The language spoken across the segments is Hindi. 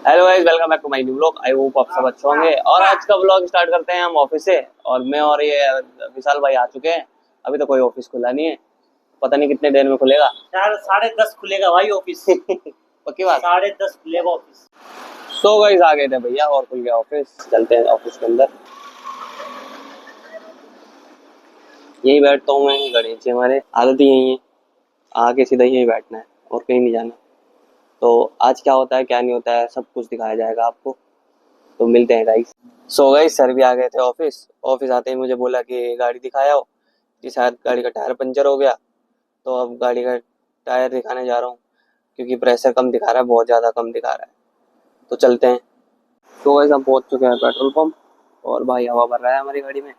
Hello guys, welcome back to my new vlog. I hope आप सब अच्छे होंगे। और आज का व्लॉग स्टार्ट करते हैं हम ऑफिस से। और मैं और ये विशाल भाई आ चुके हैं। अभी तो कोई ऑफिस खुला नहीं है, पता नहीं कितने देर में खुलेगा। यार 10:30 खुलेगा भाई ऑफिस। पक्की बात। 10:30 खुलेगा ऑफिस। सो गाइस आ गए थे भैया और खुल गया ऑफिस। चलते हैं ऑफिस के अंदर। यही बैठता हूँ मैं, गणेश जी हमारे आदत ही यही है, आके सीधा यही बैठना है और कहीं नहीं जाना। तो आज क्या होता है क्या नहीं होता है सब कुछ दिखाया जाएगा आपको। तो मिलते हैं गाइस। सो गाइस सर भी आ गए थे ऑफिस। ऑफिस आते ही मुझे बोला कि गाड़ी दिखाया हो कि शायद गाड़ी का टायर पंचर हो गया। तो अब गाड़ी का टायर दिखाने जा रहा हूँ क्योंकि प्रेशर कम दिखा रहा है, बहुत ज़्यादा कम दिखा रहा है। तो चलते हैं। तो गाइस हम पहुँच चुके हैं पेट्रोल पंप। और भाई हवा भर रहा है हमारी गाड़ी में।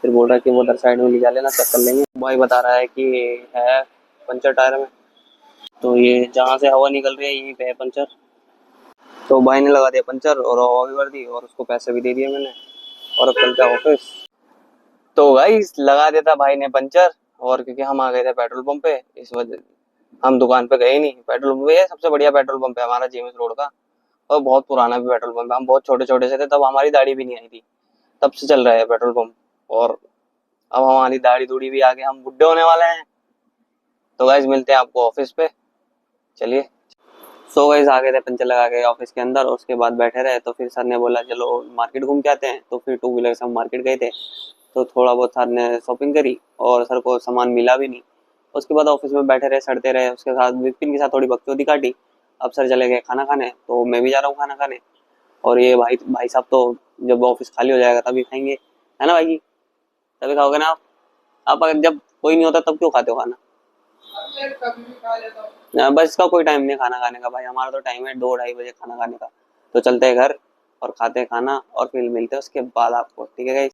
फिर बोल रहा है कि वो उधर साइड में ले जा लेना, चेक कर लेंगे। भाई बता रहा है कि है पंचर टायर में। तो ये जहाँ से हवा निकल रही है यहीं पे है पंचर। तो भाई ने लगा दिया पंचर और हवा भी भर दी और उसको पैसे भी दे दिए मैंने। और अब चलते हैं ऑफिस। तो गाइस लगा देता भाई ने पंचर। और क्योंकि हम आ गए थे पेट्रोल पंप पे, इस वजह हम दुकान पे गए नहीं। पेट्रोल पंप ये सबसे बढ़िया पेट्रोल पंप है हमारा, जेम्स रोड का। और बहुत पुराना भी पेट्रोल पंप है। हम बहुत छोटे छोटे से थे तब, हमारी दाढ़ी भी नहीं आई थी, तब से चल रहा है पेट्रोल पंप। और अब हमारी दाढ़ी दूढ़ी भी आ गई, हम बुड्ढे होने वाले हैं। तो गाइस मिलते हैं आपको ऑफिस पे, चलिए। सो गाइस आ गए थे पंचर लगा के ऑफिस के अंदर। और उसके बाद बैठे रहे तो फिर सर ने बोला चलो मार्केट घूम के आते हैं। तो फिर टू व्हीलर से हम मार्केट गए थे। तो थोड़ा बहुत सर ने शॉपिंग करी और सर को सामान मिला भी नहीं। उसके बाद ऑफिस में बैठे रहे, सड़ते रहे। उसके साथ विपिन के साथ थोड़ी बकचोदी काटी। अब सर चले गए खाना खाने, तो मैं भी जा रहा हूँ खाना खाने। और ये भाई भाई साहब तो जब ऑफिस खाली हो जाएगा तभी खाएंगे, है ना भाई जी? तभी खाओगे ना आप अगर जब कोई नहीं होता तब क्यों खाते हो खाना? बस इसका कोई टाइम नहीं खाना खाने का भाई, हमारा तो टाइम है 2-2:30 बजे खाना खाने का। तो चलते हैं घर और खाते हैं खाना और फिर मिलते हैं उसके बाद आपको, ठीक है गाइस?